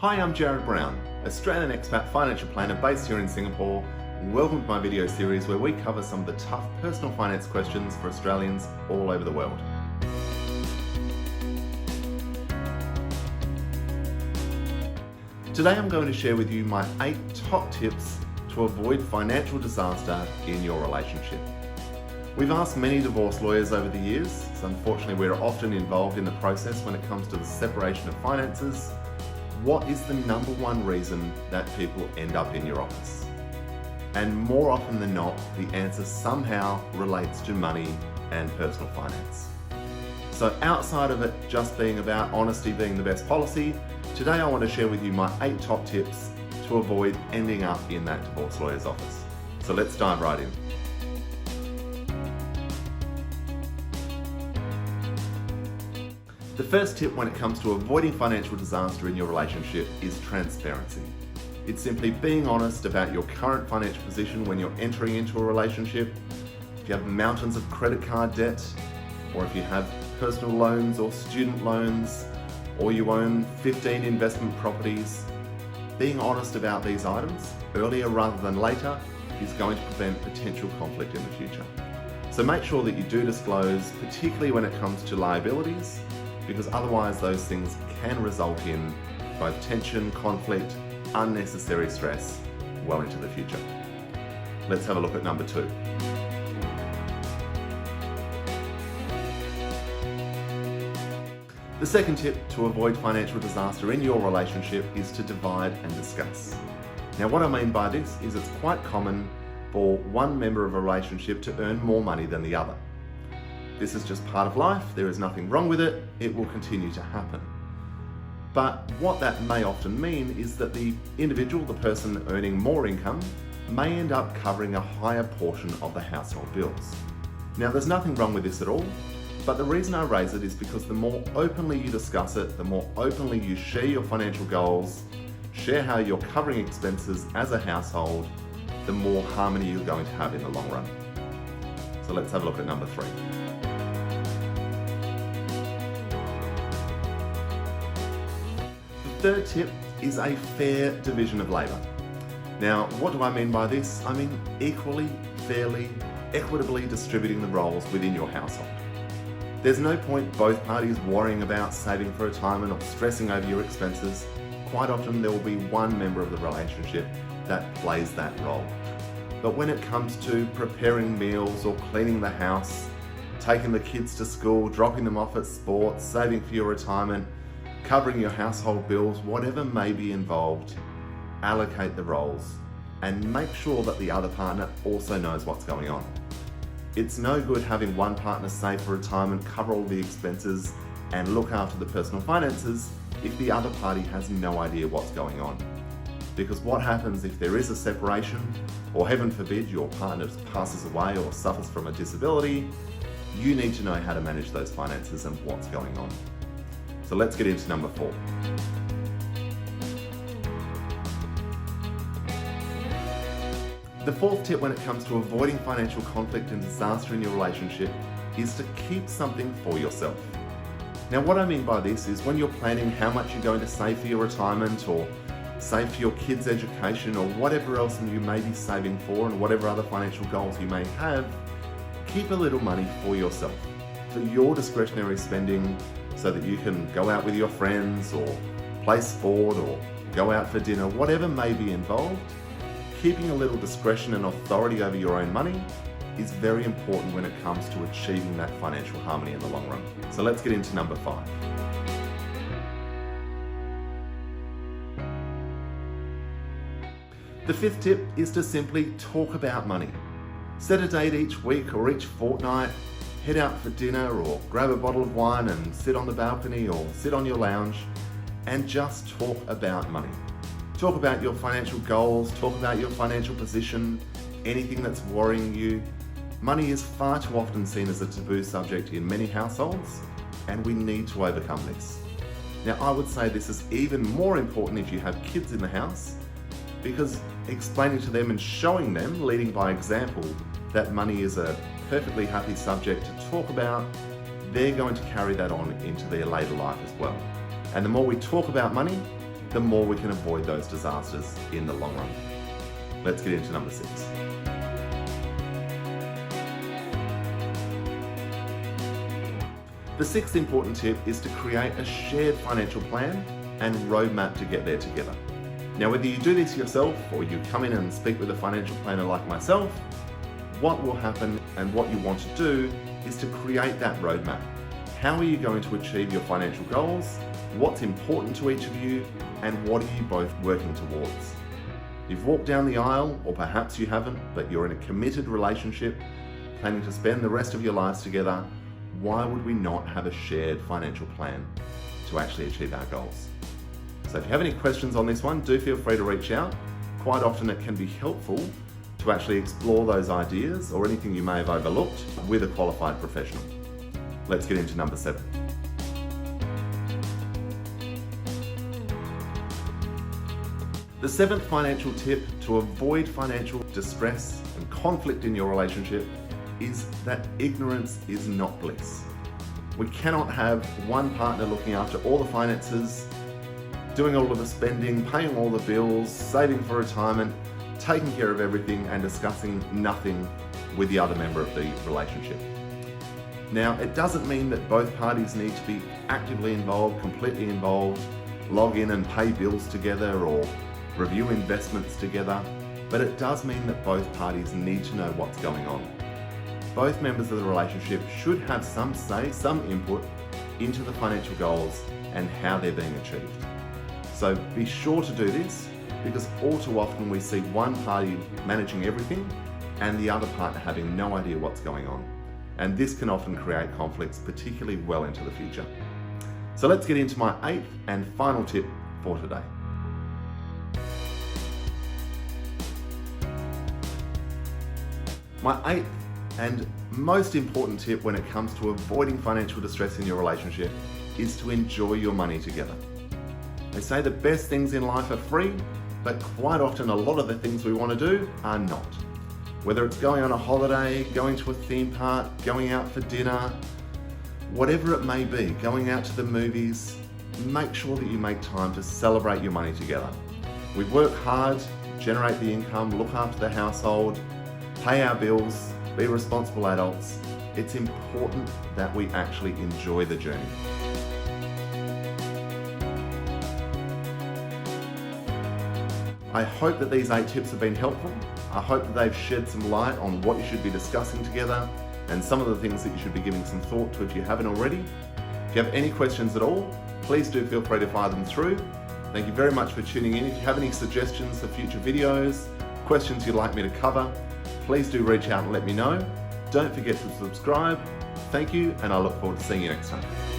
Hi, I'm Jarrad Brown, Australian expat financial planner based here in Singapore. Welcome to my video series where we cover some of the tough personal finance questions for Australians all over the world. Today I'm going to share with you my 8 top tips to avoid financial disaster in your relationship. We've asked many divorce lawyers over the years, so unfortunately we're often involved in the process when it comes to the separation of finances. What is the number one reason that people end up in your office? And more often than not, the answer somehow relates to money and personal finance. So outside of it just being about honesty being the best policy, today I want to share with you my 8 top tips to avoid ending up in that divorce lawyer's office. So let's dive right in. The first tip when it comes to avoiding financial disaster in your relationship is transparency. It's simply being honest about your current financial position when you're entering into a relationship. If you have mountains of credit card debt, or if you have personal loans or student loans, or you own 15 investment properties, being honest about these items earlier rather than later is going to prevent potential conflict in the future. So make sure that you do disclose, particularly when it comes to liabilities, because otherwise those things can result in both tension, conflict, unnecessary stress well into the future. Let's have a look at number 2. The second tip to avoid financial disaster in your relationship is to divide and discuss. Now what I mean by this is it's quite common for one member of a relationship to earn more money than the other. This is just part of life, there is nothing wrong with it, it will continue to happen. But what that may often mean is that the individual, the person earning more income, may end up covering a higher portion of the household bills. Now there's nothing wrong with this at all, but the reason I raise it is because the more openly you discuss it, the more openly you share your financial goals, share how you're covering expenses as a household, the more harmony you're going to have in the long run. So let's have a look at number 3. The third tip is a fair division of labour. Now, what do I mean by this? I mean equally, fairly, equitably distributing the roles within your household. There's no point both parties worrying about saving for retirement or stressing over your expenses. Quite often there will be one member of the relationship that plays that role. But when it comes to preparing meals or cleaning the house, taking the kids to school, dropping them off at sports, saving for your retirement, covering your household bills, whatever may be involved, allocate the roles and make sure that the other partner also knows what's going on. It's no good having one partner save for retirement, cover all the expenses and look after the personal finances if the other party has no idea what's going on. Because what happens if there is a separation, or heaven forbid your partner passes away or suffers from a disability, you need to know how to manage those finances and what's going on. So let's get into number 4. The fourth tip when it comes to avoiding financial conflict and disaster in your relationship is to keep something for yourself. Now what I mean by this is when you're planning how much you're going to save for your retirement or save for your kids' education or whatever else you may be saving for and whatever other financial goals you may have, keep a little money for yourself, for your discretionary spending, so that you can go out with your friends or play sport or go out for dinner, whatever may be involved. Keeping a little discretion and authority over your own money is very important when it comes to achieving that financial harmony in the long run. So let's get into number 5. The 5th tip is to simply talk about money. Set a date each week or each fortnight, head out for dinner or grab a bottle of wine and sit on the balcony or sit on your lounge and just talk about money. Talk about your financial goals, talk about your financial position, anything that's worrying you. Money is far too often seen as a taboo subject in many households, and we need to overcome this. Now, I would say this is even more important if you have kids in the house, because explaining to them and showing them, leading by example, that money is a perfectly happy subject to talk about, they're going to carry that on into their later life as well. And the more we talk about money, the more we can avoid those disasters in the long run. Let's get into number 6. The 6th important tip is to create a shared financial plan and roadmap to get there together. Now, whether you do this yourself or you come in and speak with a financial planner like myself, what will happen and what you want to do is to create that roadmap. How are you going to achieve your financial goals? What's important to each of you? And what are you both working towards? You've walked down the aisle, or perhaps you haven't, but you're in a committed relationship, planning to spend the rest of your lives together. Why would we not have a shared financial plan to actually achieve our goals? So if you have any questions on this one, do feel free to reach out. Quite often it can be helpful to actually explore those ideas or anything you may have overlooked with a qualified professional. Let's get into number 7. The 7th financial tip to avoid financial distress and conflict in your relationship is that ignorance is not bliss. We cannot have one partner looking after all the finances, doing all of the spending, paying all the bills, saving for retirement, taking care of everything, and discussing nothing with the other member of the relationship. Now, it doesn't mean that both parties need to be actively involved, completely involved, log in and pay bills together or review investments together, but it does mean that both parties need to know what's going on. Both members of the relationship should have some say, some input into the financial goals and how they're being achieved. So be sure to do this, because all too often we see one party managing everything and the other partner having no idea what's going on. And this can often create conflicts, particularly well into the future. So let's get into my 8th and final tip for today. My 8th and most important tip when it comes to avoiding financial distress in your relationship is to enjoy your money together. They say the best things in life are free, but quite often a lot of the things we want to do are not. Whether it's going on a holiday, going to a theme park, going out for dinner, whatever it may be, going out to the movies, make sure that you make time to celebrate your money together. We work hard, generate the income, look after the household, pay our bills, be responsible adults. It's important that we actually enjoy the journey. I hope that these 8 tips have been helpful. I hope that they've shed some light on what you should be discussing together and some of the things that you should be giving some thought to if you haven't already. If you have any questions at all, please do feel free to fire them through. Thank you very much for tuning in. If you have any suggestions for future videos, questions you'd like me to cover, please do reach out and let me know. Don't forget to subscribe. Thank you, and I look forward to seeing you next time.